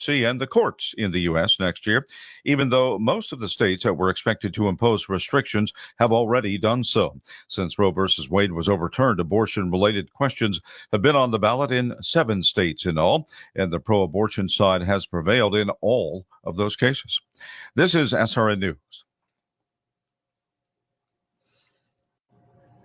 presidency and the courts in the U.S. next year, even though most of the states that were expected to impose restrictions have already done so. Since Roe versus Wade was overturned, abortion-related questions have been on the ballot in 7 states in all, and the pro-abortion side has prevailed in all of those cases. This is SRN News.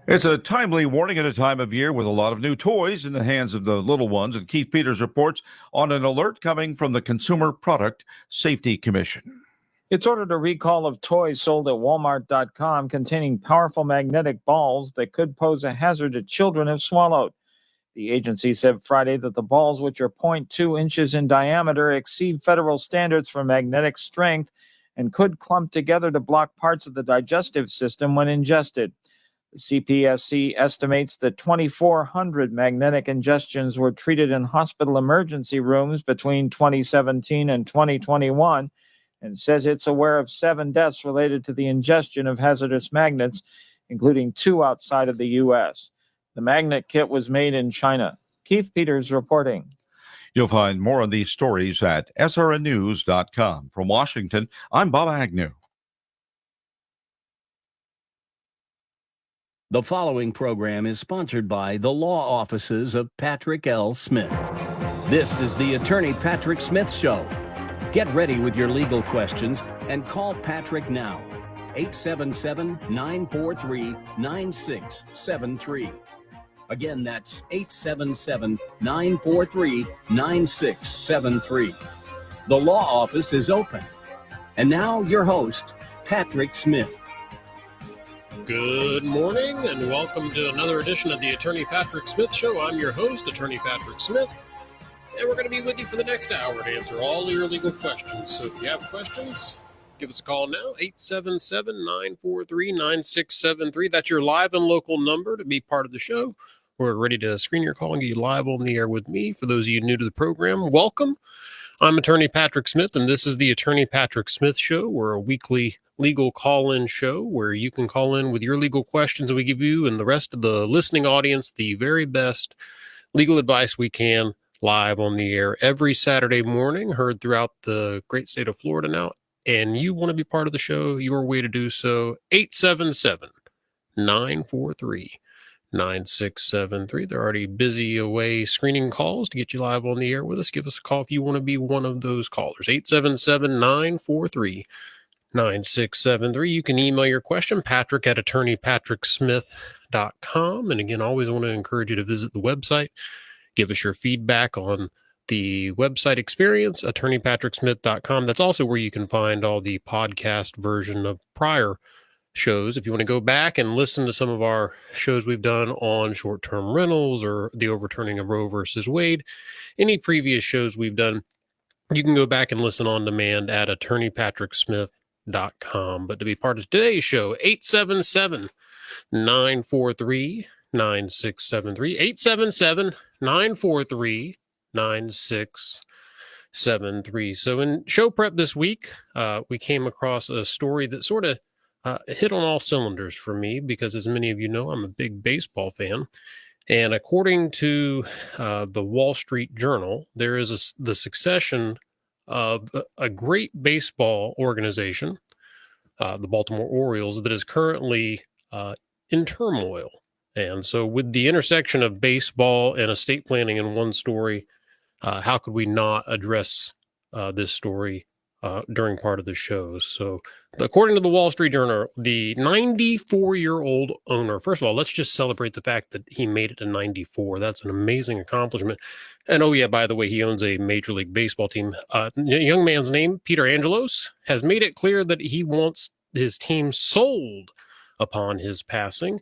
It's a timely warning at a time of year with a lot of new toys in the hands of the little ones, and Keith Peters reports on an alert coming from the Consumer Product Safety Commission. It's ordered a recall of toys sold at Walmart.com containing powerful magnetic balls that could pose a hazard to children if swallowed. The agency said Friday that the balls, which are 0.2 inches in diameter, exceed federal standards for magnetic strength and could clump together to block parts of the digestive system when ingested. The CPSC estimates that 2,400 magnetic ingestions were treated in hospital emergency rooms between 2017 and 2021 and says it's aware of 7 deaths related to the ingestion of hazardous magnets, including 2 outside of the U.S. The magnet kit was made in China. Keith Peters reporting. You'll find more on these stories at srnnews.com. From Washington, I'm Bob Agnew. The following program is sponsored by the law offices of Patrick L. Smith. This is the Attorney Patrick Smith Show. Get ready with your legal questions and call Patrick now. 877-943-9673. Again, that's 877-943-9673. The law office is open. And now your host, Patrick Smith. Good morning and welcome to another edition of the Attorney Patrick Smith Show. I'm your host, Attorney Patrick Smith, and we're going to be with you for the next hour to answer all your legal questions. So if you have questions, give us a call now, 877-943-9673. That's your live and local number to be part of the show. We're ready to screen your call and get you live on the air with me. For those of you new to the program, welcome. I'm Attorney Patrick Smith, and this is the Attorney Patrick Smith Show. We're a weekly legal call-in show where you can call in with your legal questions, and we give you and the rest of the listening audience the very best legal advice we can live on the air every Saturday morning, heard throughout the great state of Florida now. And you want to be part of the show, your way to do so, 877-943-9673. They're already busy away screening calls to get you live on the air with us. Give us a call if you want to be one of those callers. 877-943-9673. You can email your question, Patrick at attorneypatricksmith.com. And again, always want to encourage you to visit the website. Give us your feedback on the website experience, attorneypatricksmith.com. That's also where you can find all the podcast version of prior shows. If you want to go back and listen to some of our shows we've done on short-term rentals or the overturning of Roe versus Wade, any previous shows we've done, you can go back and listen on demand at attorneypatricksmith.com. But to be part of today's show, 877-943-9673, 877-943-9673. So in show prep this week, we came across a story that sort of hit on all cylinders for me because, as many of you know, I'm a big baseball fan. And according to the Wall Street Journal, there is the succession of a great baseball organization, the Baltimore Orioles, that is currently in turmoil. And so with the intersection of baseball and estate planning in one story, how could we not address this story during part of the show? So according to the Wall Street Journal, the 94-year-old owner, first of all, let's just celebrate the fact that he made it to 94. That's an amazing accomplishment. And oh yeah, by the way, he owns a Major League Baseball team. Young man's name, Peter Angelos, has made it clear that he wants his team sold upon his passing.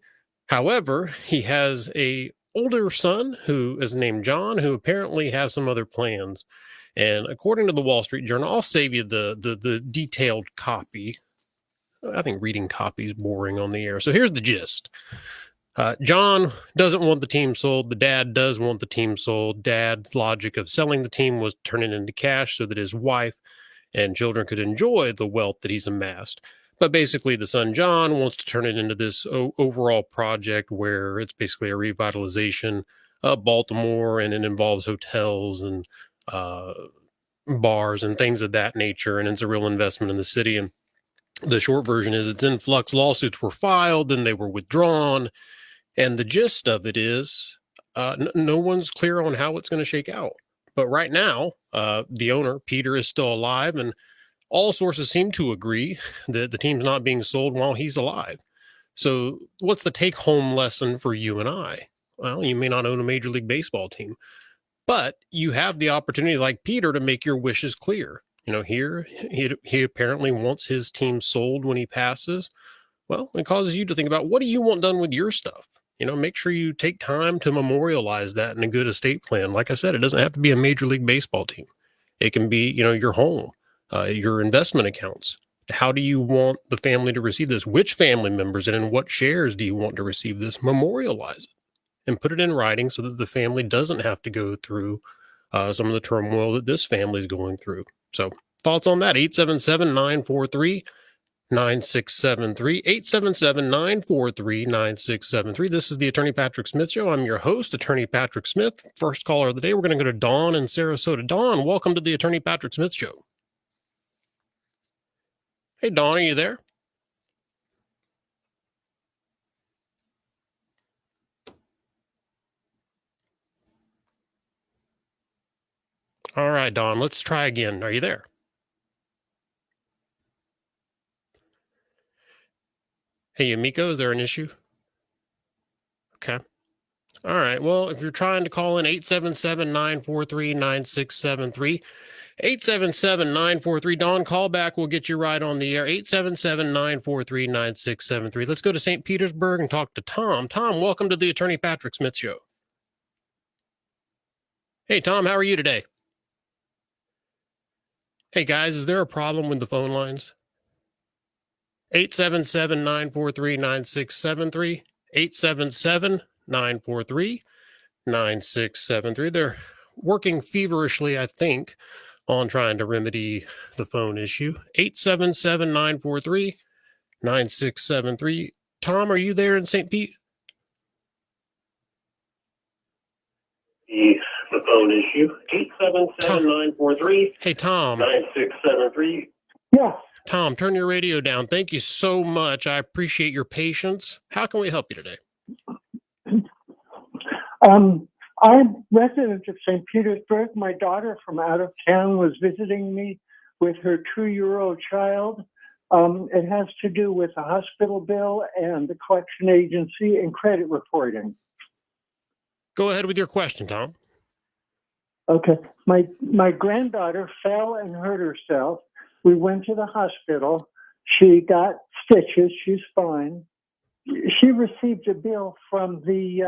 However, he has a older son who is named John, who apparently has some other plans. And according to the Wall Street Journal, I'll save you the detailed copy. I think reading copy is boring on the air. So here's the gist. John doesn't want the team sold. The dad does want the team sold. Dad's logic of selling the team was to turn it into cash so that his wife and children could enjoy the wealth that he's amassed. But basically, the son, John, wants to turn it into this overall project where it's basically a revitalization of Baltimore, and it involves hotels and bars and things of that nature, and it's a real investment in the city. And the short version is it's in flux. Lawsuits were filed, then they were withdrawn. And the gist of it is no one's clear on how it's going to shake out. But right now, the owner, Peter, is still alive, and all sources seem to agree that the team's not being sold while he's alive. So what's the take-home lesson for you and I? Well, you may not own a Major League Baseball team, but you have the opportunity, like Peter, to make your wishes clear. You know, here he apparently wants his team sold when he passes. Well, it causes you to think about, what do you want done with your stuff? You know, make sure you take time to memorialize that in a good estate plan. Like I said, it doesn't have to be a Major League Baseball team. It can be, you know, your home, your investment accounts. How do you want the family to receive this? Which family members and in what shares do you want to receive this? Memorialize it and put it in writing so that the family doesn't have to go through some of the turmoil that this family is going through. So thoughts on that? 877-943-9673, 877-943-9673. This is the Attorney Patrick Smith Show. I'm your host, Attorney Patrick Smith. First caller of the day, we're going to go to Dawn in Sarasota. Dawn, welcome to the Attorney Patrick Smith Show. Hey, Dawn, are you there? All right, Dawn, let's try again. Are you there? Hey, Yumiko, is there an issue? Okay. All right. Well, if you're trying to call in, 877-943-9673, 877-943, Dawn, call back. We'll get you right on the air. 877-943-9673. Let's go to St. Petersburg and talk to Tom. Tom, welcome to the Attorney Patrick Smith Show. Hey, Tom, how are you today? Hey, guys, is there a problem with the phone lines? 877-943-9673, 877-943-9673. They're working feverishly, I think, on trying to remedy the phone issue. 877-943-9673. Tom, are you there in St. Pete? The phone issue, 877-943-9673. Hey, Tom. Yeah. Tom, turn your radio down. Thank you so much. I appreciate your patience. How can we help you today? I'm resident of St. Petersburg. My daughter from out of town was visiting me with her 2-year-old child. It has to do with a hospital bill and the collection agency and credit reporting. Go ahead with your question, Tom. Okay. My granddaughter fell and hurt herself. We went to the hospital. She got stitches. She's fine. She received a bill from the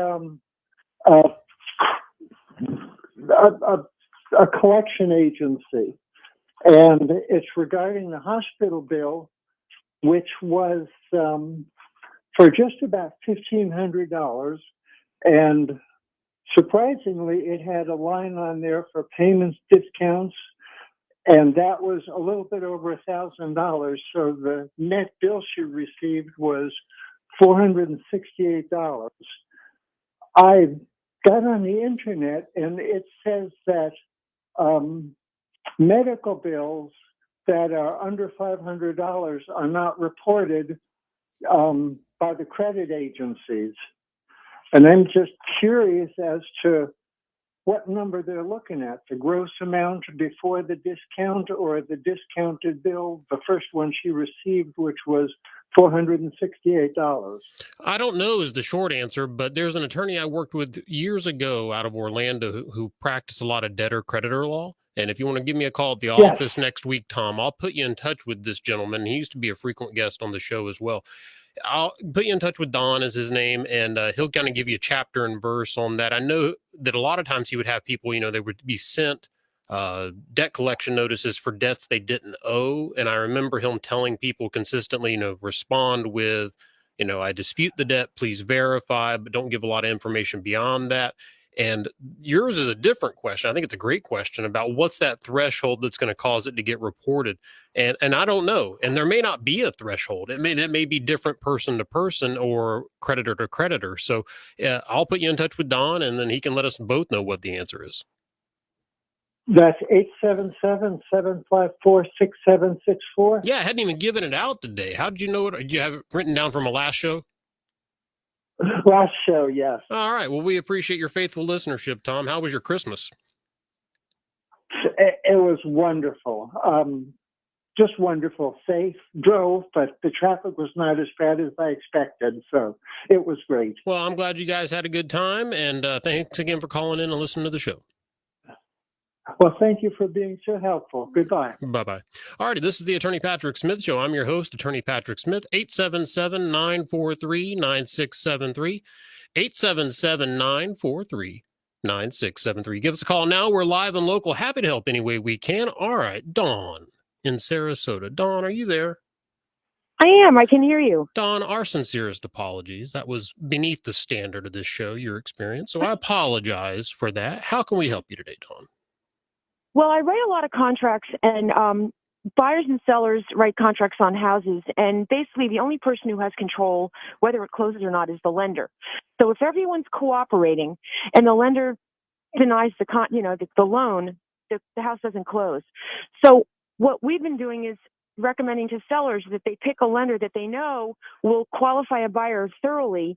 a collection agency, and it's regarding the hospital bill, which was for just about $1,500, and surprisingly, it had a line on there for payments discounts, and that was a little bit over $1,000. So the net bill she received was $468. I got on the internet, and it says that medical bills that are under $500 are not reported by the credit agencies. And I'm just curious as to what number they're looking at, the gross amount before the discount or the discounted bill, the first one she received, which was $468. I don't know is the short answer, but there's an attorney I worked with years ago out of Orlando who practiced a lot of debtor-creditor law. And if you want to give me a call at the office next week, Tom, I'll put you in touch with this gentleman. He used to be a frequent guest on the show as well. I'll put you in touch with Don is his name, and he'll kind of give you a chapter and verse on that. I know that a lot of times he would have people, they would be sent debt collection notices for debts they didn't owe. And I remember him telling people consistently, respond with, I dispute the debt, please verify, but don't give a lot of information beyond that. And yours is a different question. I think it's a great question about what's that threshold that's going to cause it to get reported. And I don't know. And there may not be a threshold. It may be different person to person or creditor to creditor. So I'll put you in touch with Don, and then he can let us both know what the answer is. That's 877-754-6764. Yeah, I hadn't even given it out today. How did you know it? Did you have it written down from a last show? Last show, yes. All right. Well, we appreciate your faithful listenership, Tom. How was your Christmas? It was wonderful. Just wonderful. Safe, drove, but the traffic was not as bad as I expected. So it was great. Well, I'm glad you guys had a good time. And thanks again for calling in and listening to the show. Well, thank you for being so helpful. Goodbye. Bye-bye. All righty, this is the Attorney Patrick Smith Show. I'm your host, Attorney Patrick Smith, 877-943-9673, 877-943-9673. Give us a call now. We're live and local. Happy to help any way we can. All right, Dawn in Sarasota. Dawn, are you there? I am. I can hear you. Dawn, our sincerest apologies. That was beneath the standard of this show, your experience. So I apologize for that. How can we help you today, Dawn? Well, I write a lot of contracts, and buyers and sellers write contracts on houses, and basically the only person who has control whether it closes or not is the lender. So if everyone's cooperating and the lender denies the loan, the house doesn't close. So what we've been doing is recommending to sellers that they pick a lender that they know will qualify a buyer thoroughly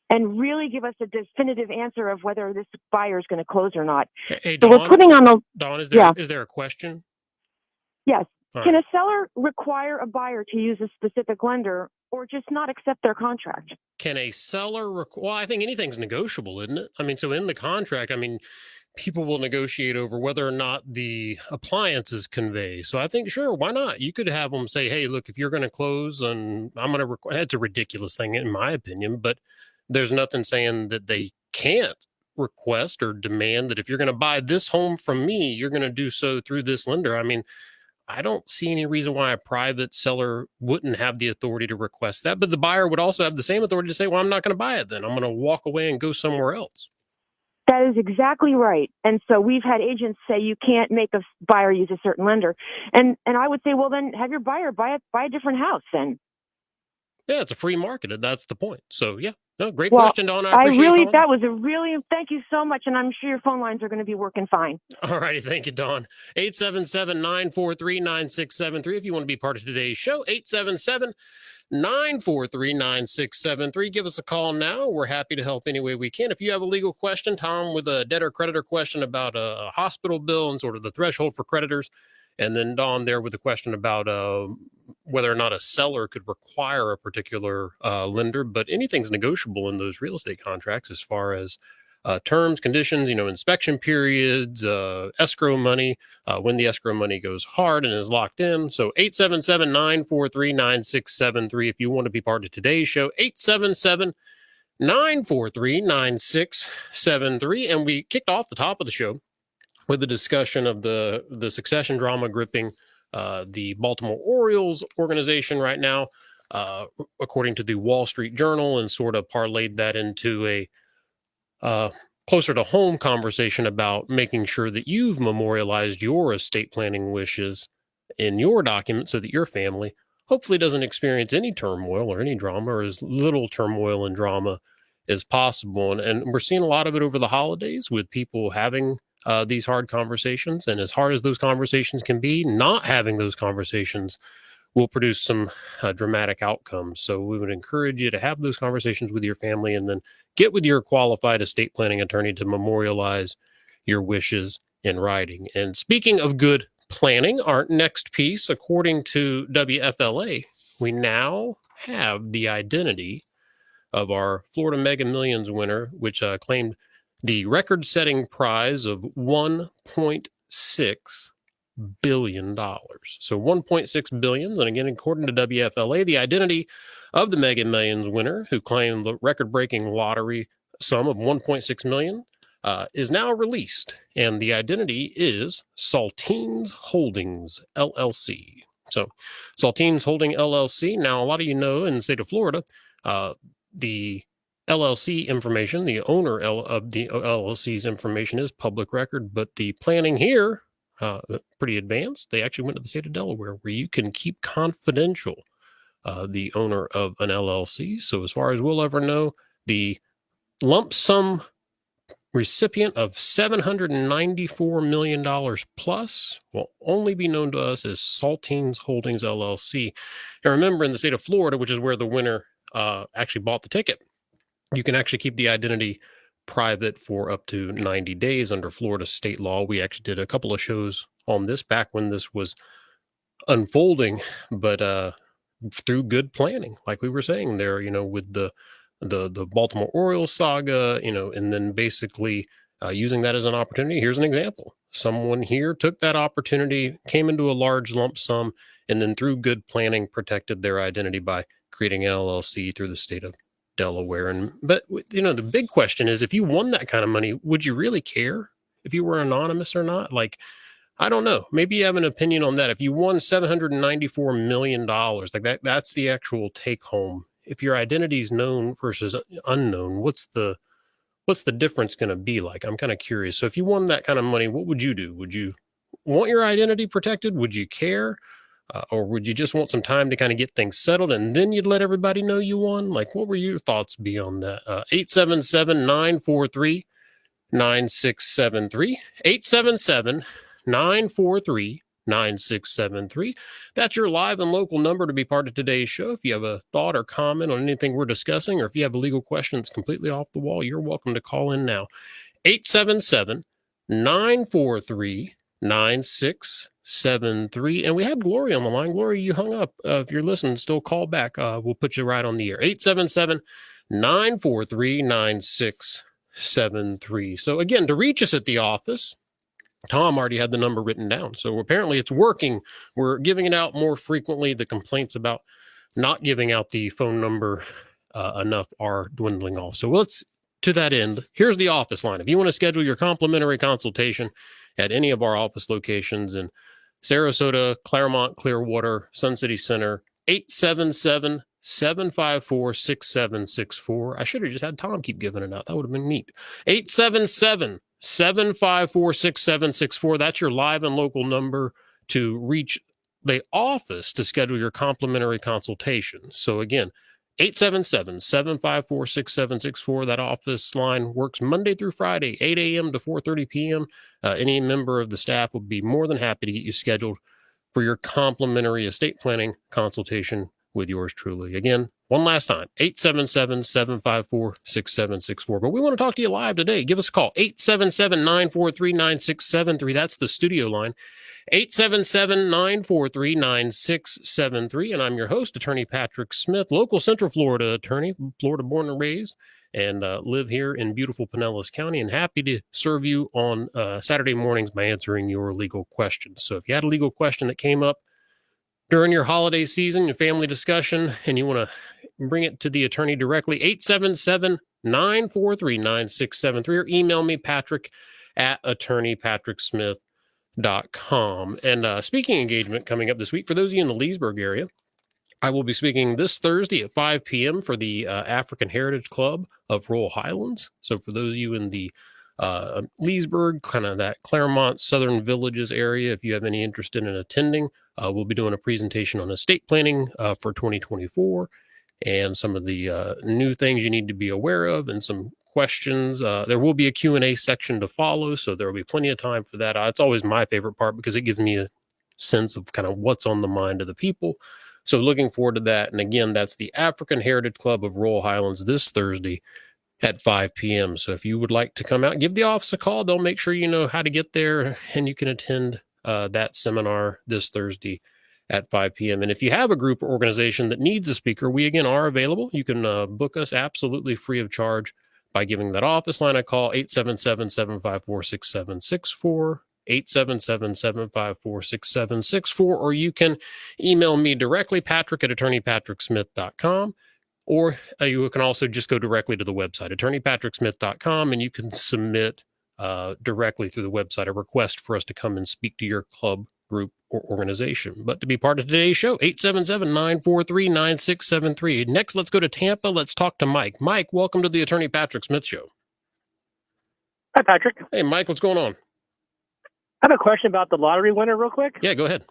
and really give us a definitive answer of whether this buyer is going to close or not. Hey, So Dawn, we're putting on the Dawn, is there a question? yes. All Can right. a seller require a buyer to use a specific lender or just not accept their contract? Can a seller well, I think anything's negotiable, isn't it? I mean, so in the contract, I mean, people will negotiate over whether or not the appliances convey. So I think, sure, why not? You could have them say, hey, look, if you're going to close and I'm going to it's a ridiculous thing, in my opinion, but there's nothing saying that they can't request or demand that if you're going to buy this home from me, you're going to do so through this lender. I mean, I don't see any reason why a private seller wouldn't have the authority to request that, but the buyer would also have the same authority to say, well, I'm not going to buy it then. I'm going to walk away and go somewhere else. That is exactly right. And so we've had agents say you can't make a buyer use a certain lender. And I would say, well, then have your buyer buy a different house then. Yeah, it's a free market. That's the point. So, yeah, no, great Well, question, Dawn. I appreciate you calling. Thank you so much. And I'm sure your phone lines are going to be working fine. All righty. Thank you, Dawn. 877-943-9673. If you want to be part of today's show, 877-943-9673. Give us a call now. We're happy to help any way we can. If you have a legal question, Tom with a debtor creditor question about a hospital bill and sort of the threshold for creditors, and then Dawn there with a question about whether or not a seller could require a particular lender, but anything's negotiable in those real estate contracts as far as terms, conditions, inspection periods, escrow money, when the escrow money goes hard and is locked in. So 877-943-9673. If you want to be part of today's show, 877-943-9673. And we kicked off the top of the show with the discussion of the succession drama gripping the Baltimore Orioles organization right now, according to the Wall Street Journal, and sort of parlayed that into a closer to home conversation about making sure that you've memorialized your estate planning wishes in your document so that your family hopefully doesn't experience any turmoil or any drama, or as little turmoil and drama as possible. And we're seeing a lot of it over the holidays with people having these hard conversations. And as hard as those conversations can be, not having those conversations will produce some dramatic outcomes. So we would encourage you to have those conversations with your family and then get with your qualified estate planning attorney to memorialize your wishes in writing. And speaking of good planning, our next piece, according to WFLA, we now have the identity of our Florida Mega Millions winner, which claimed the record-setting prize of $1.6 billion. So $1.6 billion. And again, according to WFLA, the identity of the Mega Millions winner, who claimed the record-breaking lottery sum of $1.6 million, is now released. And the identity is Saltines Holdings, LLC. So Saltines Holding LLC. Now, a lot of you know in the state of Florida, the LLC information, the owner of the LLC's information is public record, but the planning here, pretty advanced. They actually went to the state of Delaware where you can keep confidential the owner of an LLC. So as far as we'll ever know, the lump sum recipient of $794 million plus will only be known to us as Saltines Holdings LLC. And remember, in the state of Florida, which is where the winner actually bought the ticket, you can actually keep the identity private for up to 90 days under Florida state law. We actually did a couple of shows on this back when this was unfolding, but through good planning, like we were saying there, with the Baltimore Orioles saga, and then basically using that as an opportunity. Here's an example. Someone here took that opportunity, came into a large lump sum, and then through good planning protected their identity by creating an LLC through the state of Delaware. But the big question is, if you won that kind of money, would you really care if you were anonymous or not? Like, I don't know. Maybe you have an opinion on that. If you won $794 million, like that's the actual take home. If your identity is known versus unknown, what's the difference going to be like? I'm kind of curious. So if you won that kind of money, what would you do? Would you want your identity protected? Would you care? Or would you just want some time to kind of get things settled and then you'd let everybody know you won? Like, what were your thoughts beyond that? 877-943-9673. 877-943-9673. That's your live and local number to be part of today's show. If you have a thought or comment on anything we're discussing, or if you have a legal question that's completely off the wall, you're welcome to call in now. 877-943-9673. And we had Gloria on the line. Gloria, you hung up. If you're listening, still call back. We'll put you right on the air. 877-943-9673. So again, to reach us at the office, Tom already had the number written down. So apparently it's working. We're giving it out more frequently. The complaints about not giving out the phone number enough are dwindling off. So let's, to that end, here's the office line. If you want to schedule your complimentary consultation at any of our office locations in Sarasota, Claremont, Clearwater, Sun City Center, 877-754-6764. I should have just had Tom keep giving it out. That would have been neat. 877-754-6764. That's your live and local number to reach the office to schedule your complimentary consultation. So again, 877-754-6764. That office line works Monday through Friday, 8 a.m. to 4:30 p.m. Any member of the staff will be more than happy to get you scheduled for your complimentary estate planning consultation with yours truly. Again, one last time, 877-754-6764. But we want to talk to you live today. Give us a call, 877-943-9673. That's the studio line, 877-943-9673. And I'm your host, Attorney Patrick Smith, local Central Florida attorney, Florida born and raised, and live here in beautiful Pinellas County, and happy to serve you on Saturday mornings by answering your legal questions. So if you had a legal question that came up during your holiday season, your family discussion, and you want to bring it to the attorney directly, 877-943-9673, or email me, patrick@attorneypatricksmith.com. And speaking engagement coming up this week, for those of you in the Leesburg area, I will be speaking this Thursday at 5 p.m. for the African Heritage Club of Royal Highlands. So for those of you in the Leesburg, kind of that Claremont, Southern Villages area, if you have any interest in attending, we'll be doing a presentation on estate planning for 2024 and some of the new things you need to be aware of and some questions. There will be a Q&A section to follow, so there will be plenty of time for that. It's always my favorite part because it gives me a sense of kind of what's on the mind of the people. So looking forward to that. And again, that's the African Heritage Club of Royal Highlands this Thursday at 5 p.m. So if you would like to come out, give the office a call. They'll make sure you know how to get there, and you can attend that seminar this Thursday at 5 p.m. And if you have a group or organization that needs a speaker, we again are available. You can book us absolutely free of charge by giving that office line a call, 877-754-6764. 877-754-6764, or you can email me directly, patrick@attorneypatricksmith.com, or you can also just go directly to the website, attorneypatricksmith.com, and you can submit directly through the website a request for us to come and speak to your club, group, or organization. But to be part of today's show, 877-943-9673. Next, let's go to Tampa. Let's talk to Mike. Mike, welcome to the Attorney Patrick Smith Show. Hi, Patrick. Hey, Mike, what's going on? I have a question about the lottery winner real quick. Yeah, go ahead.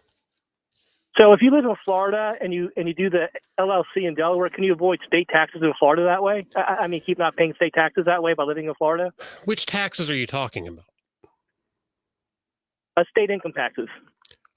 So if you live in Florida and you do the LLC in Delaware, can you avoid state taxes in Florida that way? I mean, keep not paying state taxes that way by living in Florida? Which taxes are you talking about? State income taxes.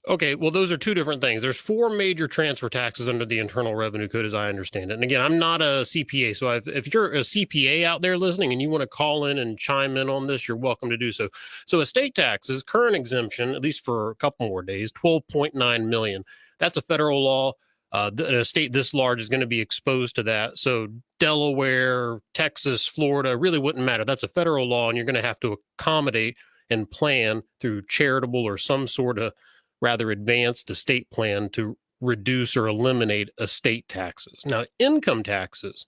Okay, well, those are two different things. There's 4 major transfer taxes under the Internal Revenue Code, as I understand it. And again, I'm not a CPA, so if you're a CPA out there listening and you want to call in and chime in on this, you're welcome to do so. So estate taxes, current exemption, at least for a couple more days, $12.9 million. That's a federal law. An estate this large is going to be exposed to that. So Delaware, Texas, Florida, really wouldn't matter. That's a federal law, and you're going to have to accommodate and plan through charitable or some sort of rather advanced estate plan to reduce or eliminate estate taxes. Now, income taxes,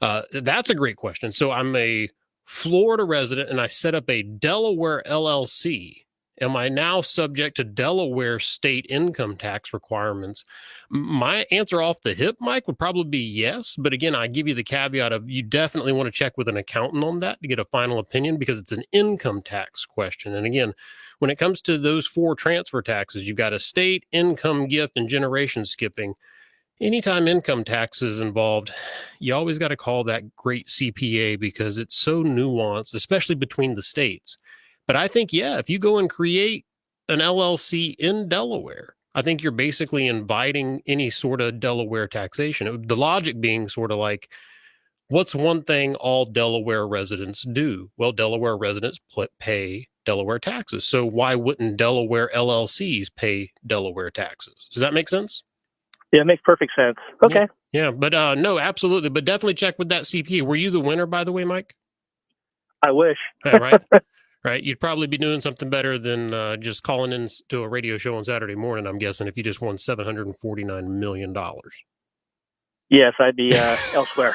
that's a great question. So I'm a Florida resident and I set up a Delaware LLC. Am I now subject to Delaware state income tax requirements? My answer off the hip, Mike, would probably be yes. But again, I give you the caveat of you definitely want to check with an accountant on that to get a final opinion because it's an income tax question. And again, when it comes to those 4 transfer taxes, you've got estate, income, gift, and generation skipping. Anytime income tax is involved, you always got to call that great CPA because it's so nuanced, especially between the states. But I think, yeah, if you go and create an LLC in Delaware, I think you're basically inviting any sort of Delaware taxation. The logic being sort of like, what's one thing all Delaware residents do? Well, Delaware residents pay Delaware taxes. So why wouldn't Delaware LLCs pay Delaware taxes? Does that make sense? Yeah, it makes perfect sense. Okay. Yeah, but no, absolutely. But definitely check with that CPA. Were you the winner, by the way, Mike? I wish. Yeah, right. Right. You'd probably be doing something better than just calling in to a radio show on Saturday morning, I'm guessing, if you just won $749 million. Yes, I'd be elsewhere.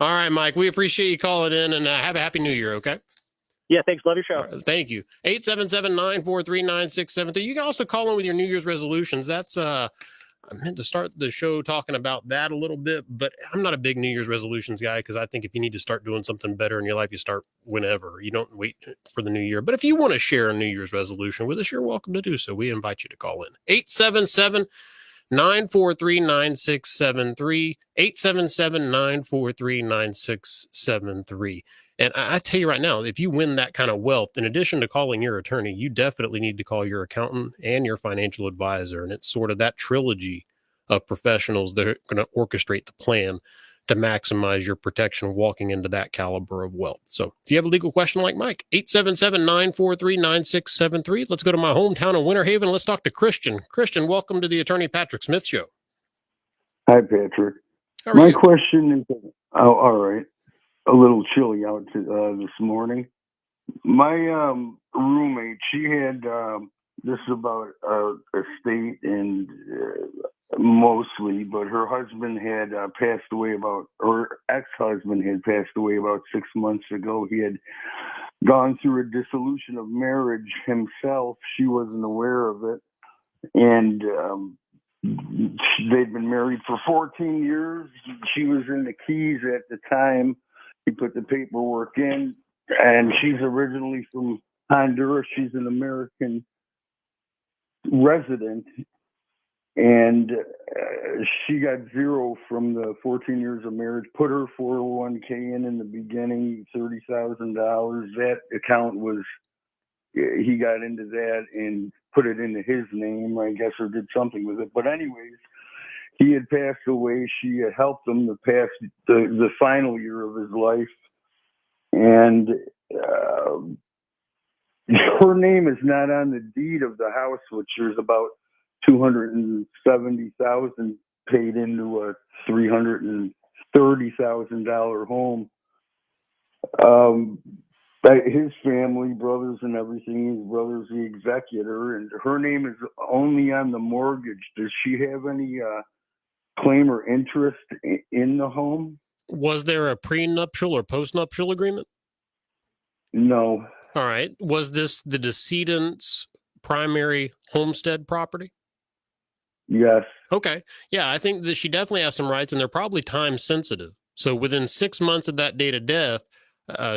All right, Mike, we appreciate you calling in and have a happy new year. Okay. Yeah, thanks. Love your show. Right, thank you. 877-943-9673. You can also call in with your New Year's resolutions. That's I meant to start the show talking about that a little bit, but I'm not a big New Year's resolutions guy because I think if you need to start doing something better in your life, you start whenever. You don't wait for the new year. But if you want to share a New Year's resolution with us, you're welcome to do so. We invite you to call in. 877-943-9673. 877-943-9673. And I tell you right now, if you win that kind of wealth, in addition to calling your attorney, you definitely need to call your accountant and your financial advisor. And it's sort of that trilogy of professionals that are going to orchestrate the plan to maximize your protection walking into that caliber of wealth. So if you have a legal question like Mike, 877-943-9673. Let's go to my hometown of Winter Haven. Let's talk to Christian. Christian, welcome to the Attorney Patrick Smith Show. Hi, Patrick. How are My you? question is, all right, a little chilly out this morning. My roommate, she had, this is about estate and mostly, but her husband had passed away her ex-husband had passed away about 6 months ago. He had gone through a dissolution of marriage himself. She wasn't aware of it. And they'd been married for 14 years. She was in the Keys at the time. He put the paperwork in, and she's originally from Honduras. She's an American resident, and she got zero from the 14 years of marriage. Put her 401k in the beginning, $30,000. That account was, he got into that and put it into his name, I guess, or did something with it. But anyways, he had passed away. She had helped him to pass the final year of his life. And her name is not on the deed of the house, which there's about $270,000 paid into a $330,000 home. His family, brothers and everything, his brother's the executor, and her name is only on the mortgage. Does she have any claim or interest in the home? Was there a prenuptial or postnuptial agreement? No. All right. Was this the decedent's primary homestead property? Yes. Okay. Yeah, I think that she definitely has some rights, and they're probably time sensitive. So within 6 months of that date of death,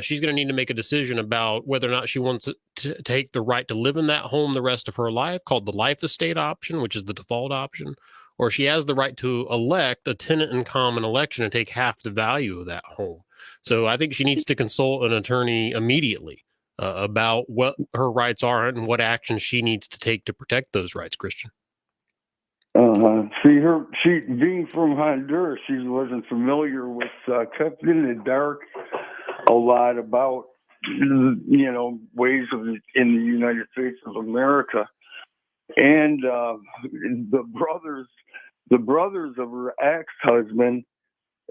she's going to need to make a decision about whether or not she wants to take the right to live in that home the rest of her life, called the life estate option, which is the default option, or she has the right to elect a tenant in common election and take half the value of that home. So I think she needs to consult an attorney immediately about what her rights are and what actions she needs to take to protect those rights, Christian. See, she being from Honduras, she wasn't familiar with, kept in the dark a lot about, ways in the United States of America. And the brothers of her ex-husband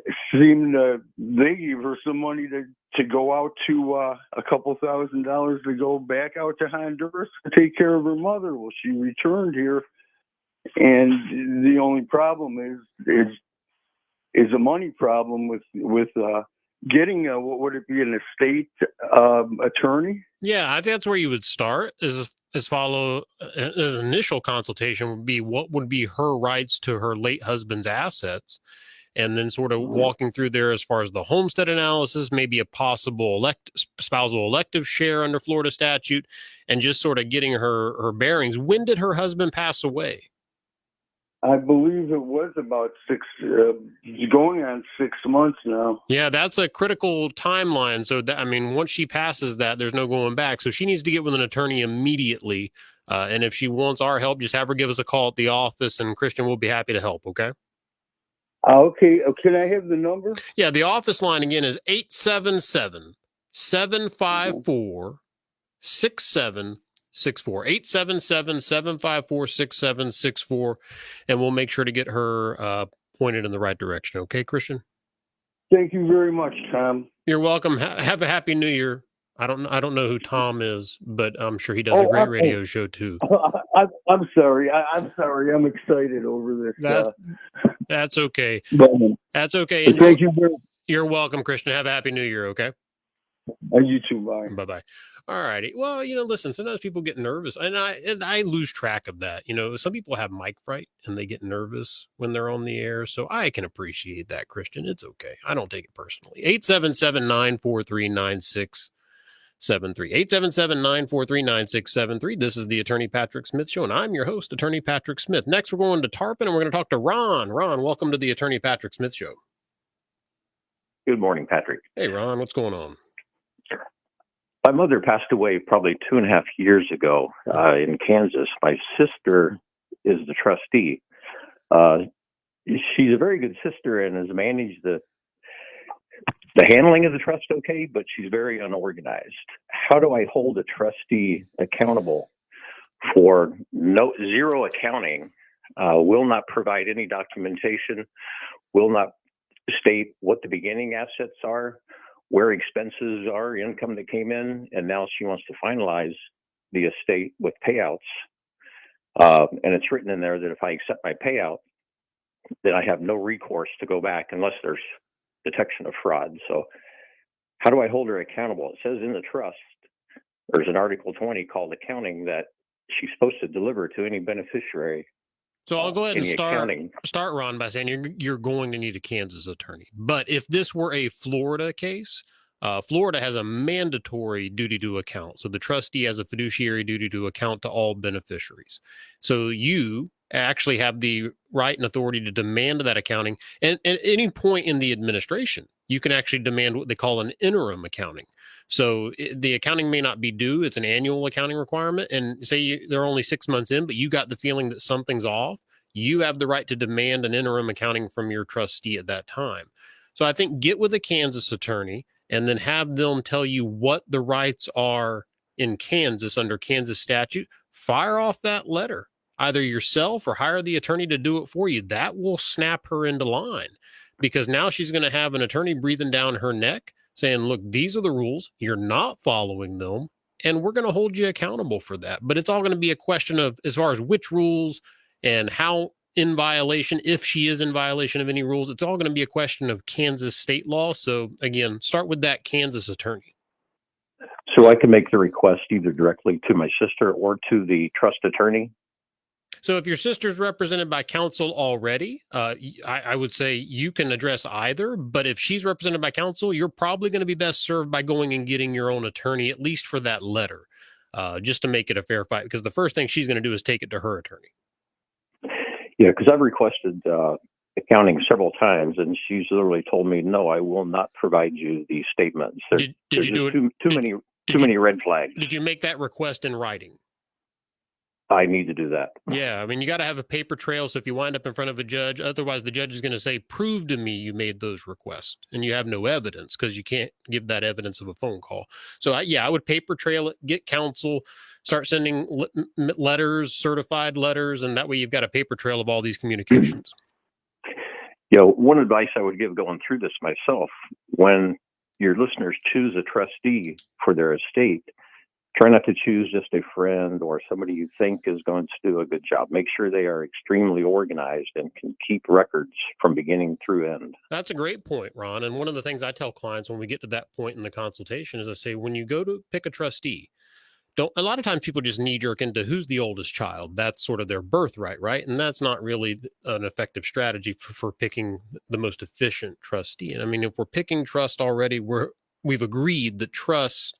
they gave her some money to go out to a couple $1,000s to go back out to Honduras to take care of her mother. Well, she returned here, and the only problem is a money problem with getting what would it be, an estate attorney? Yeah, I think that's where you would start. Is follow an initial consultation would be what would be her rights to her late husband's assets. And then sort of walking through there as far as the homestead analysis, maybe a possible spousal elective share under Florida statute, and just sort of getting her bearings. When did her husband pass away? I believe it was about going on 6 months now. Yeah, that's a critical timeline. So once she passes that, there's no going back. So she needs to get with an attorney immediately. And if she wants our help, just have her give us a call at the office, and Christian will be happy to help. Okay. Okay. Can I have the number? Yeah, the office line again is 877-754-6764. 877-754-6764. And we'll make sure to get her pointed in the right direction. Okay, Christian? Thank you very much, Tom. You're welcome. Have a happy New Year. I don't know who Tom is, but I'm sure he does a great radio show too. I'm sorry. I'm sorry. I'm excited over this. That's okay. That's okay. Thank you. You're welcome, Christian. Have a happy New Year. Okay. You too. Bye. Bye-bye. All righty. Well, listen, sometimes people get nervous, and I lose track of that. Some people have mic fright and they get nervous when they're on the air. So I can appreciate that, Christian. It's okay. I don't take it personally. 877-943-9673. 877-943-9673. This is the Attorney Patrick Smith Show, and I'm your host, Attorney Patrick Smith. Next, we're going to Tarpon, and we're going to talk to Ron. Ron, welcome to the Attorney Patrick Smith Show. Good morning, Patrick. Hey, Ron, what's going on? My mother passed away probably 2.5 years ago in Kansas. My sister is the trustee. She's a very good sister and has managed the handling of the trust okay, but she's very unorganized. How do I hold a trustee accountable for zero accounting, will not provide any documentation, will not state what the beginning assets are, where expenses are, income that came in, and now she wants to finalize the estate with payouts. And it's written in there that if I accept my payout, then I have no recourse to go back unless there's detection of fraud. So how do I hold her accountable? It says in the trust, there's an Article 20 called accounting that she's supposed to deliver to any beneficiary. So I'll go ahead and start, Ron, by saying you're going to need a Kansas attorney. But if this were a Florida case, Florida has a mandatory duty to account. So the trustee has a fiduciary duty to account to all beneficiaries. So you actually have the right and authority to demand that accounting. And at any point in the administration, you can actually demand what they call an interim accounting. So the accounting may not be due. It's an annual accounting requirement. And say they're only 6 months in, but you got the feeling that something's off. You have the right to demand an interim accounting from your trustee at that time. So I think get with a Kansas attorney and then have them tell you what the rights are in Kansas under Kansas statute. Fire off that letter, either yourself or hire the attorney to do it for you. That will snap her into line, because now she's going to have an attorney breathing down her neck saying, look, these are the rules. You're not following them, and we're going to hold you accountable for that. But it's all going to be a question of, as far as which rules and how in violation, if she is in violation of any rules, it's all going to be a question of Kansas state law. So again, start with that Kansas attorney. So I can make the request either directly to my sister or to the trust attorney? So if your sister's represented by counsel already, I would say you can address either. But if she's represented by counsel, you're probably going to be best served by going and getting your own attorney, at least for that letter, just to make it a fair fight. Because the first thing she's going to do is take it to her attorney. Yeah, because I've requested accounting several times, and she's literally told me, "No, I will not provide you these statements." There's Did you do it? Too many red flags. Did you make that request in writing? I need to do that. Yeah, I mean, you got to have a paper trail. So if you wind up in front of a judge, otherwise the judge is going to say, "Prove to me you made those requests," and you have no evidence because you can't give that evidence of a phone call. So I would paper trail it, get counsel, start sending letters, certified letters, and that way you've got a paper trail of all these communications. One advice I would give going through this myself: when your listeners choose a trustee for their estate, try not to choose just a friend or somebody you think is going to do a good job. Make sure they are extremely organized and can keep records from beginning through end. That's a great point, Ron. And one of the things I tell clients when we get to that point in the consultation is I say, when you go to pick a trustee, a lot of times people just knee jerk into who's the oldest child. That's sort of their birthright, right? And that's not really an effective strategy for picking the most efficient trustee. And I mean, if we're picking trust already, we've agreed that trusts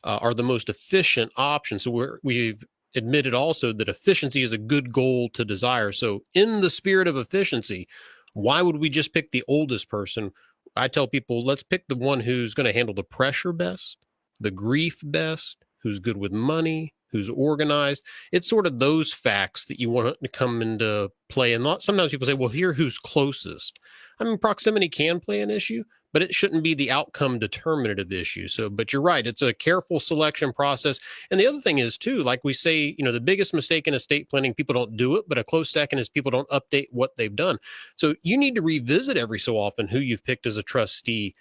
are the most efficient option. So we've admitted also that efficiency is a good goal to desire. So in the spirit of efficiency, why would we just pick the oldest person? I tell people, let's pick the one who's going to handle the pressure best, the grief best, who's good with money, who's organized. It's sort of those facts that you want to come into play. And sometimes people say, well, who's closest? I mean, proximity can play an issue, but it shouldn't be the outcome determinative issue. But you're right. It's a careful selection process. And the other thing is too, like we say, the biggest mistake in estate planning, people don't do it, but a close second is people don't update what they've done. So you need to revisit every so often who you've picked as a trustee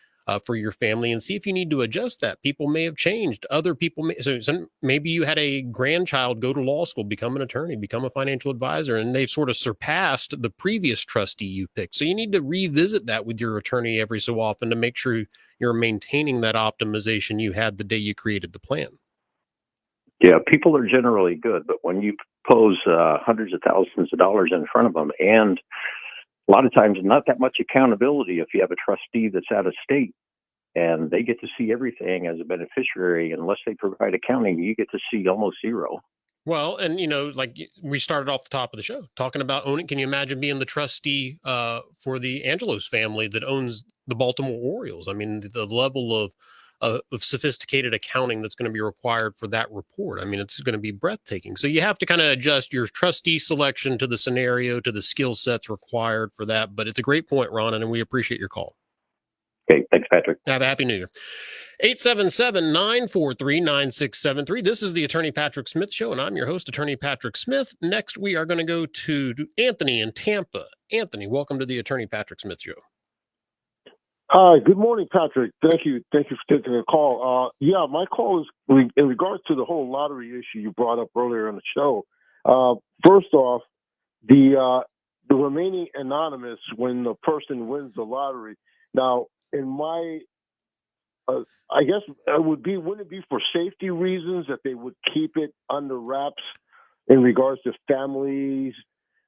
for your family and see if you need to adjust that. People may have changed. Other people so maybe you had a grandchild go to law school, become an attorney, become a financial advisor, and they've sort of surpassed the previous trustee you picked. So you need to revisit that with your attorney every so often to make sure you're maintaining that optimization you had the day you created the plan. Yeah, people are generally good, but when you pose hundreds of thousands of dollars in front of them, and a lot of times not that much accountability if you have a trustee that's out of state and they get to see everything as a beneficiary, unless they provide accounting, you get to see almost zero. Well, and like we started off the top of the show talking about owning. Can you imagine being the trustee for the Angelos family that owns the Baltimore Orioles? I mean, the level of sophisticated accounting that's going to be required for that report. I mean, it's going to be breathtaking. So you have to kind of adjust your trustee selection to the scenario, to the skill sets required for that. But it's a great point, Ron, and we appreciate your call. Okay, thanks, Patrick. Have a happy New Year. 877-943-9673. This is the Attorney Patrick Smith Show, and I'm your host, Attorney Patrick Smith. Next, we are going to go to Anthony in Tampa. Anthony, welcome to the Attorney Patrick Smith Show. Hi, good morning, Patrick. Thank you for taking the call. My call is in regards to the whole lottery issue you brought up earlier in the show. First off, the remaining anonymous when the person wins the lottery. Now, in my, I guess wouldn't it be for safety reasons that they would keep it under wraps in regards to families?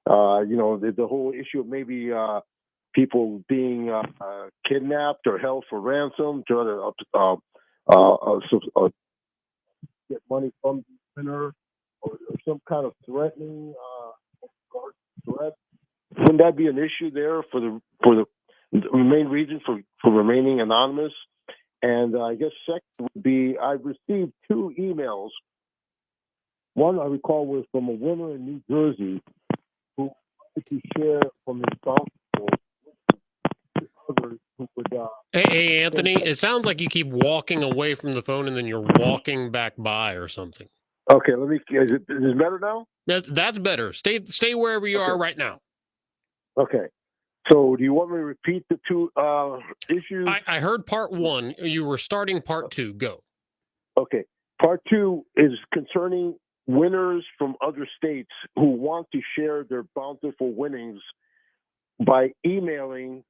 The whole issue of maybe people being kidnapped or held for ransom to get money from the winner, or some kind of threatening threat. Wouldn't that be an issue there for the main reason for remaining anonymous? And I guess second would be, I received 2 emails. One I recall was from a winner in New Jersey who wanted to share from his bountiful. Hey, Anthony, it sounds like you keep walking away from the phone and then you're walking back by or something. Okay, is it better now? That's better. Stay wherever you are right now. Okay. So do you want me to repeat the 2 issues? I heard part 1. You were starting part 2. Go. Okay. Part 2 is concerning winners from other states who want to share their bountiful winnings by emailing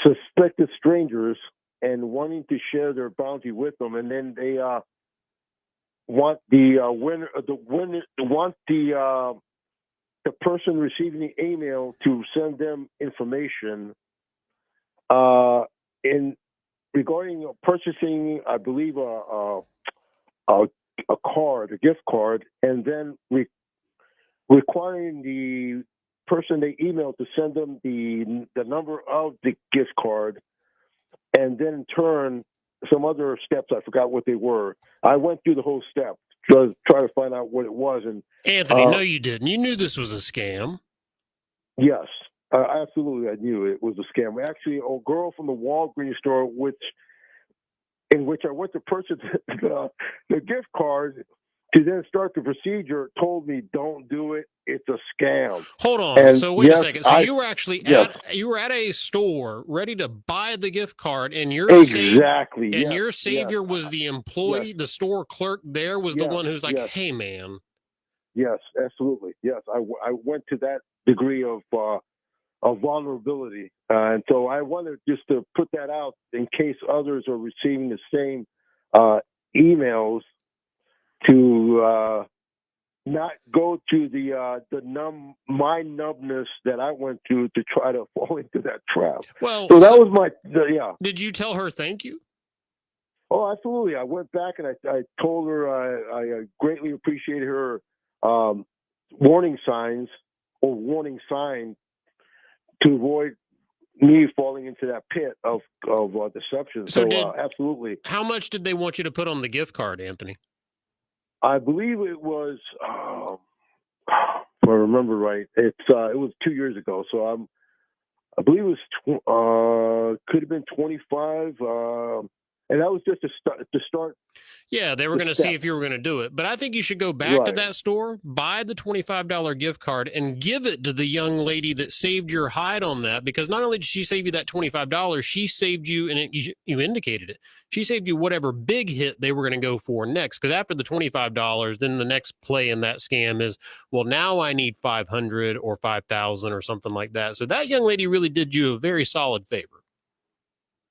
suspected strangers and wanting to share their bounty with them, and then they want the the person receiving the email to send them information in regarding purchasing, I believe, a card, a gift card, and then requiring the person they emailed to send them the number of the gift card, and then in turn some other steps. I forgot what they were. I went through the whole step to try to find out what it was, and Anthony, no, you didn't. You knew this was a scam. yes, absolutely, I knew it was a scam. Actually, a girl from the Walgreens store, in which I went to purchase the gift card to then start the procedure, told me, "Don't do it. It's a scam." Hold on. And So wait yes, a second. So you were actually yes. you were at a store ready to buy the gift card, and your Exactly. and yes, your savior yes, was the employee, the store clerk there was the Yes, one who's like, yes. "Hey, man." Yes, absolutely. Yes, I went to that degree of vulnerability, and so I wanted just to put that out in case others are receiving the same emails to not go to my numbness that I went to try to fall into that trap. Well, So that was yeah. Did you tell her thank you? Oh, absolutely. I went back and I told her I greatly appreciate her warning signs or warning sign to avoid me falling into that pit of deception. So So absolutely. How much did they want you to put on the gift card, Anthony? I believe it was, if I remember right, it was 2 years ago. So I believe it was could have been 25. And that was just to start. Yeah, they were going to see if you were going to do it. But I think you should go back to that store, buy the $25 gift card, and give it to the young lady that saved your hide on that. Because not only did she save you that $25, she saved you, and you indicated it, she saved you whatever big hit they were going to go for next. Because after the $25, then the next play in that scam is, well, now I need 500 or 5,000 or something like that. So that young lady really did you a very solid favor.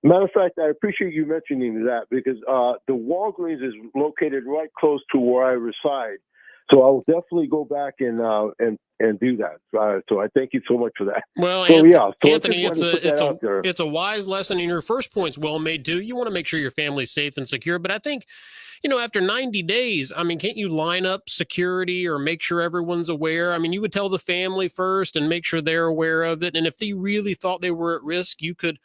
Matter of fact, I appreciate you mentioning that because the Walgreens is located right close to where I reside. So I will definitely go back and do that. So I thank you so much for that. Well, so Anthony, it's a wise lesson, and your first point's well made too. You want to make sure your family's safe and secure, but I think, after 90 days, I mean, can't you line up security or make sure everyone's aware? I mean, you would tell the family first and make sure they're aware of it, and if they really thought they were at risk, you could,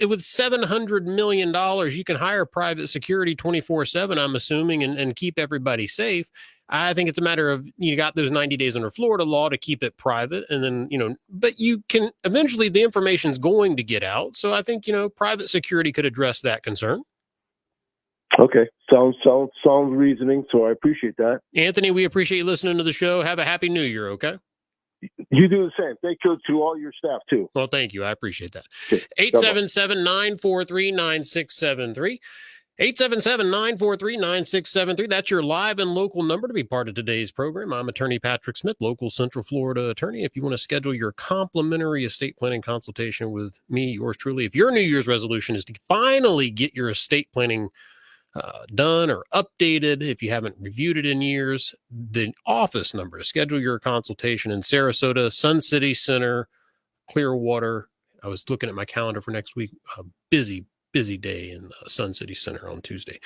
with $700 million, you can hire private security 24/7, I'm assuming, and keep everybody safe. I think it's a matter of, you got those 90 days under Florida law to keep it private. And then, but you can eventually, the information's going to get out. So I think, private security could address that concern. Okay. Sounds reasoning. So I appreciate that. Anthony, we appreciate you listening to the show. Have a happy new year. Okay. You do the same. Thank you to all your staff, too. Well, thank you. I appreciate that. Okay. 877-943-9673. 877-943-9673. That's your live and local number to be part of today's program. I'm attorney Patrick Smith, local Central Florida attorney. If you want to schedule your complimentary estate planning consultation with me, yours truly, if your New Year's resolution is to finally get your estate planning done or updated, if you haven't reviewed it in years, the office number to schedule your consultation in Sarasota, Sun City Center, Clearwater. I was looking at my calendar for next week. Busy day in Sun City Center on Tuesday.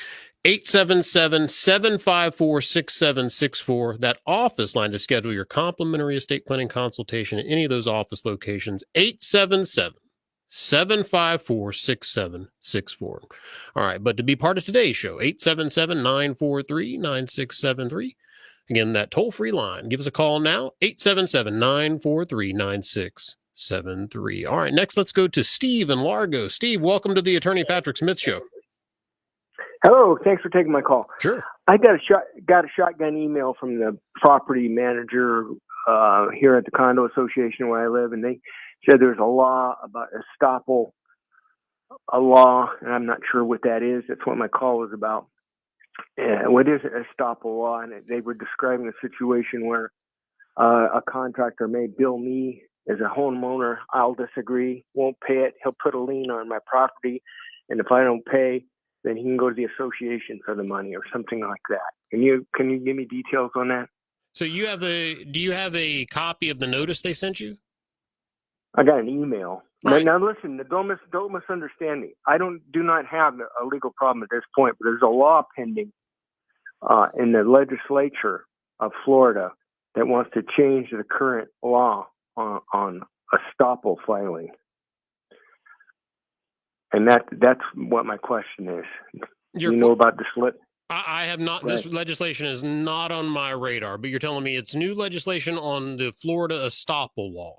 877-754-6764. That office line to schedule your complimentary estate planning consultation at any of those office locations. 877-754-6764. All right, but to be part of today's show, 877-943-9673. Again, that toll-free line. Give us a call now, 877-943-9673. All right, next let's go to Steve in Largo. Steve, welcome to the Attorney Patrick Smith Show. Hello, thanks for taking my call. Sure. I got a shotgun email from the property manager here at the condo association where I live, and they said there's a law about estoppel, and I'm not sure what that is. That's what my call was about. What is an estoppel law? And they were describing a situation where a contractor may bill me as a homeowner. I'll disagree, won't pay it. He'll put a lien on my property, and if I don't pay, then he can go to the association for the money or something like that. Can you give me details on that? So do you have a copy of the notice they sent you? I got an email. All right. Now listen, don't misunderstand me. I do not have a legal problem at this point, but there's a law pending in the legislature of Florida that wants to change the current law on estoppel filing. And that's what my question is. You know about the slip? I have not. This legislation is not on my radar, but you're telling me it's new legislation on the Florida estoppel law.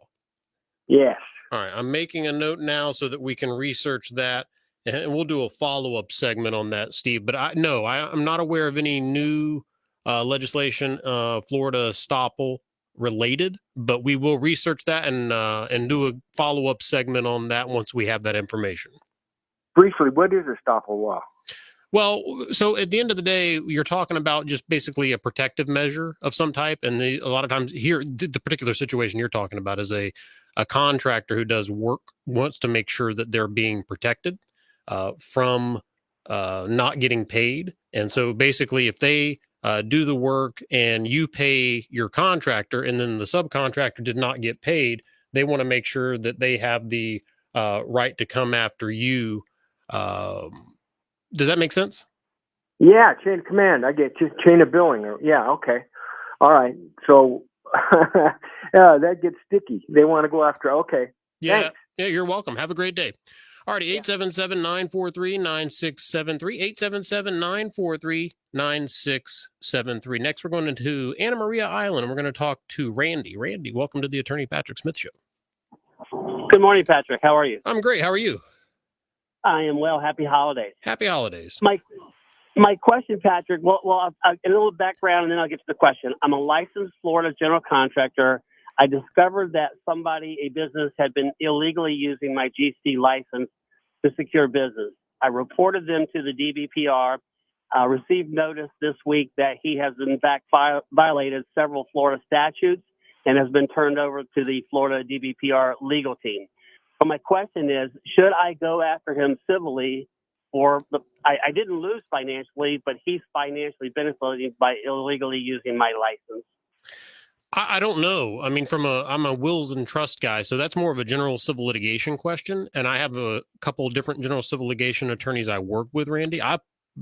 Yes. All right. I'm making a note now so that we can research that, and we'll do a follow-up segment on that, Steve. But I'm not aware of any new legislation, Florida estoppel related, but we will research that and do a follow-up segment on that once we have that information. Briefly, what is estoppel law? Well, so at the end of the day, you're talking about just basically a protective measure of some type. And a lot of times here, the particular situation you're talking about is a contractor who does work wants to make sure that they're being protected from not getting paid. And so basically, if they do the work and you pay your contractor and then the subcontractor did not get paid, they want to make sure that they have the right to come after you. Does that make sense? Yeah, chain of command. I get chain of billing. Yeah, okay. All right. So yeah, that gets sticky. They want to go after. Okay. Yeah. Thanks. Yeah, you're welcome. Have a great day. All righty, 877-943-9673, 877-943-9673. Next, we're going into Anna Maria Island, and we're going to talk to Randy. Randy, welcome to the Attorney Patrick Smith Show. Good morning, Patrick. How are you? I'm great. How are you? I am well. Happy holidays. Happy holidays. My question, Patrick, I'll get a little background and then I'll get to the question. I'm a licensed Florida general contractor. I discovered that a business had been illegally using my GC license to secure business. I reported them to the DBPR, received notice this week that he has in fact violated several Florida statutes and has been turned over to the Florida DBPR legal team. So my question is, should I go after him civilly, or I didn't lose financially, but he's financially benefiting by illegally using my license? I don't know. I mean, I'm a wills and trust guy, so that's more of a general civil litigation question. And I have a couple of different general civil litigation attorneys I work with, Randy. I'd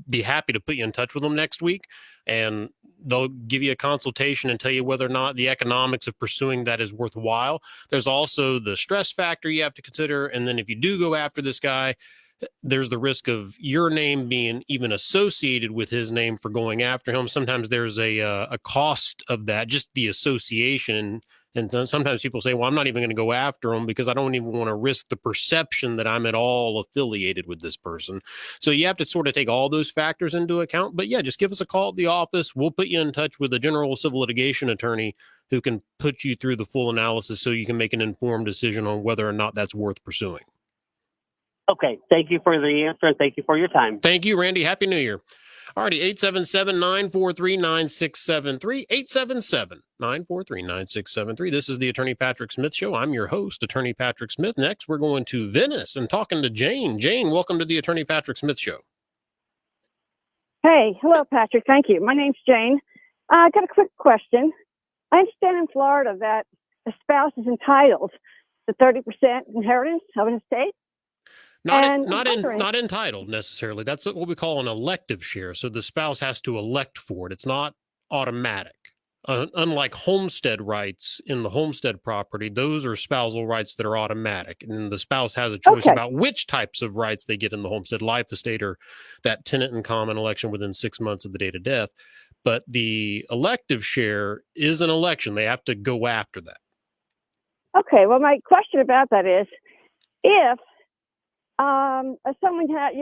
be happy to put you in touch with them next week, and they'll give you a consultation and tell you whether or not the economics of pursuing that is worthwhile. There's also the stress factor you have to consider. And then if you do go after this guy, there's the risk of your name being even associated with his name for going after him. Sometimes there's a cost of that, just the association. And sometimes people say, well, I'm not even going to go after him because I don't even want to risk the perception that I'm at all affiliated with this person. So you have to sort of take all those factors into account. But yeah, just give us a call at the office. We'll put you in touch with a general civil litigation attorney who can put you through the full analysis so you can make an informed decision on whether or not that's worth pursuing. Okay. Thank you for the answer, and thank you for your time. Thank you, Randy. Happy New Year. All righty, 877-943-9673, 877-943-9673. This is the Attorney Patrick Smith Show. I'm your host, Attorney Patrick Smith. Next, we're going to Venice and talking to Jane. Jane, welcome to the Attorney Patrick Smith Show. Hey, hello, Patrick. Thank you. My name's Jane. I got a quick question. I understand in Florida that a spouse is entitled to 30% inheritance of an estate. Not entitled necessarily. That's what we call an elective share. So the spouse has to elect for it. It's not automatic. Unlike homestead rights in the homestead property, those are spousal rights that are automatic. And the spouse has a choice about which types of rights they get in the homestead life estate or that tenant in common election within 6 months of the date of death. But the elective share is an election. They have to go after that. Okay. Well, my question about that is, if someone has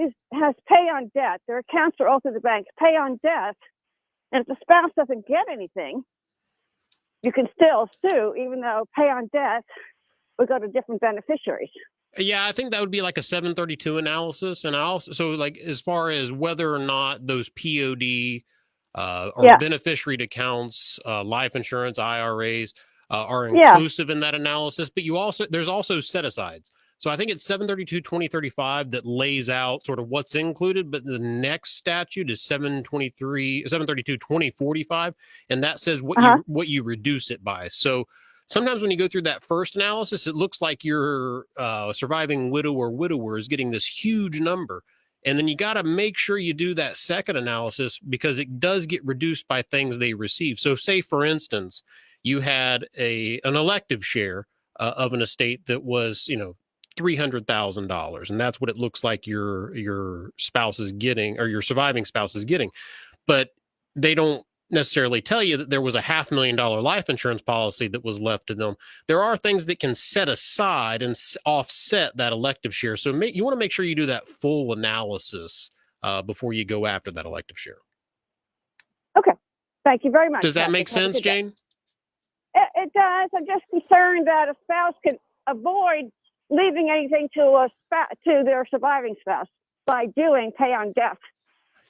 pay on debt, their accounts are all through the bank, pay on debt, and if the spouse doesn't get anything, you can still sue, even though pay on debt would go to different beneficiaries. Yeah, I think that would be like a 732 analysis. And I also, so like as far as whether or not those POD or beneficiary accounts, life insurance, IRAs are inclusive in that analysis, but there's also set asides. So I think it's 732-2035 that lays out sort of what's included, but the next statute is 732-2045, and that says what you reduce it by. So sometimes when you go through that first analysis, it looks like your surviving widow or widower is getting this huge number. And then you got to make sure you do that second analysis because it does get reduced by things they receive. So say, for instance, you had an elective share of an estate that was, $300,000, and that's what it looks like your spouse is getting, or your surviving spouse is getting. But they don't necessarily tell you that there was a $500,000 life insurance policy that was left to them. There are things that can set aside and offset that elective share. So you want to make sure you do that full analysis before you go after that elective share. Okay. Thank you very much. Does that make sense, Jane? It does. I'm just concerned that a spouse could avoid leaving anything to their surviving spouse by doing pay on death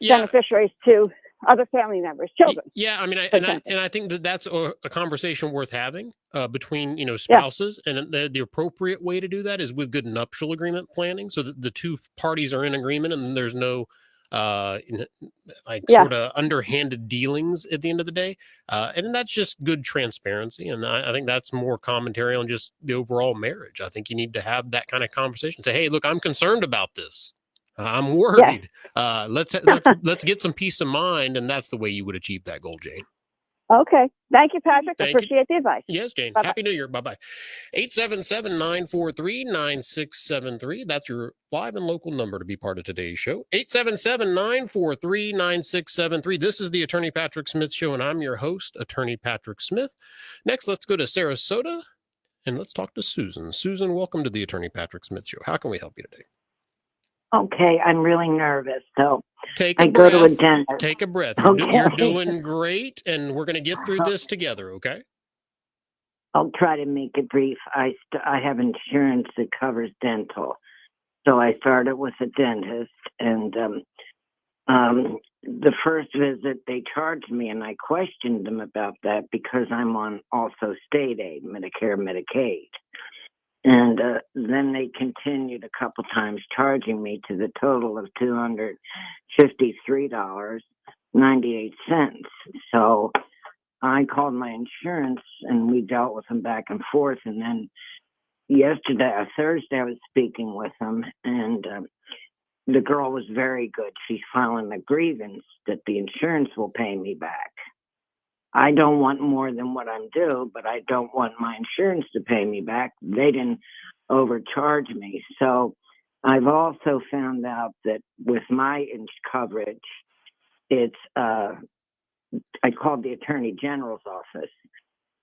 beneficiaries to other family members, children. Yeah, I mean, I think that's a conversation worth having between spouses, and the appropriate way to do that is with good nuptial agreement planning, so that the two parties are in agreement and there's no sort of underhanded dealings at the end of the day, and that's just good transparency. And I think that's more commentary on just the overall marriage. I think you need to have that kind of conversation. Say, hey, look, I'm concerned about this. I'm worried. Let's get some peace of mind, and that's the way you would achieve that goal, Jane. Okay. Thank you, Patrick. Appreciate the advice. Yes, Jane. Bye-bye. Happy New Year. Bye-bye. 877-943-9673. That's your live and local number to be part of today's show. 877-943-9673. This is the Attorney Patrick Smith Show, and I'm your host, Attorney Patrick Smith. Next, let's go to Sarasota, and let's talk to Susan. Susan, welcome to the Attorney Patrick Smith Show. How can we help you today? Okay, I'm really nervous, so Take I a go breath. to a dentist. Take a breath. Okay. You're doing great, and we're going to get through this together, okay? I'll try to make it brief. I have insurance that covers dental, so I started with a dentist, and the first visit they charged me, and I questioned them about that because I'm on also state aid, Medicare, Medicaid. And then they continued a couple times charging me to the total of $253.98. So I called my insurance and we dealt with them back and forth. And then Thursday, I was speaking with them, and the girl was very good. She's filing a grievance that the insurance will pay me back. I don't want more than what I'm due, but I don't want my insurance to pay me back. They didn't overcharge me. So I've also found out that with my coverage, it's, I called the Attorney General's office.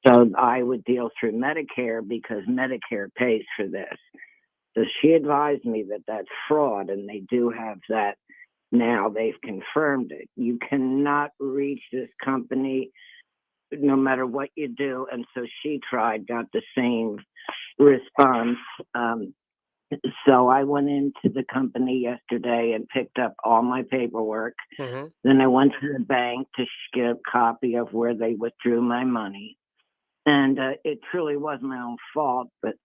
So I would deal through Medicare because Medicare pays for this. So she advised me that that's fraud, and they do have that now. They've confirmed it. You cannot reach this company no matter what you do. And so she got the same response. So I went into the company yesterday and picked up all my paperwork. Mm-hmm. Then I went to the bank to get a copy of where they withdrew my money. And it truly was my own fault, but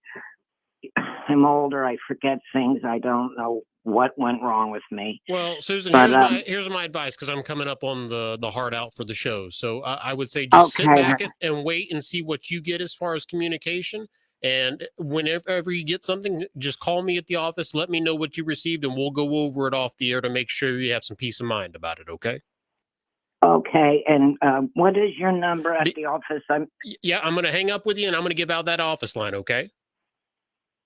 I'm older. I forget things. I don't know what went wrong with me. Well, Susan, But, here's my advice, because I'm coming up on the hard out for the show. So I would say just sit back and wait and see what you get as far as communication. And whenever you get something, just call me at the office. Let me know what you received, and we'll go over it off the air to make sure you have some peace of mind about it. Okay? Okay. And what is your number at the office? I'm going to hang up with you, and I'm going to give out that office line. Okay?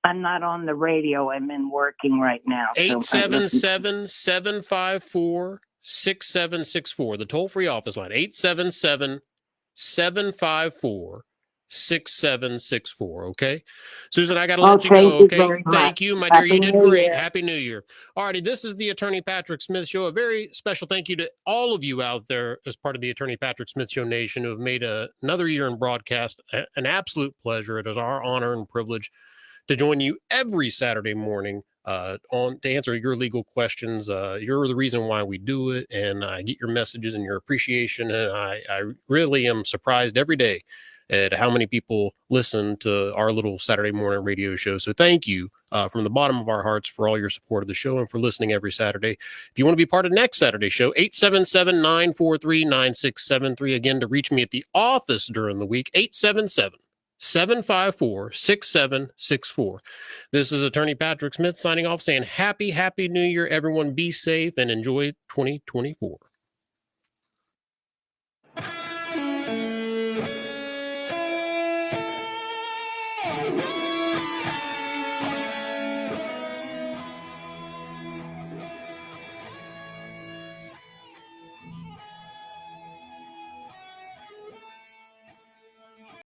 I'm not on the radio. I'm in working right now. 877-754-6764. The toll-free office line. 877-754-6764. Okay, Susan, I got to let you go. Okay, thank you, my dear. You did great. Happy New Year. All righty, this is the Attorney Patrick Smith Show. A very special thank you to all of you out there as part of the Attorney Patrick Smith Show Nation who have made another year in broadcast an absolute pleasure. It is our honor and privilege to join you every Saturday morning to answer your legal questions. You're the reason why we do it, and I get your messages and your appreciation, and I really am surprised every day at how many people listen to our little Saturday morning radio show. So thank you from the bottom of our hearts for all your support of the show and for listening every Saturday. If you want to be part of next Saturday's show, 877-943-9673. Again, to reach me at the office during the week, 877-754-6764. This is Attorney Patrick Smith signing off, saying happy New Year, everyone. Be safe and enjoy 2024.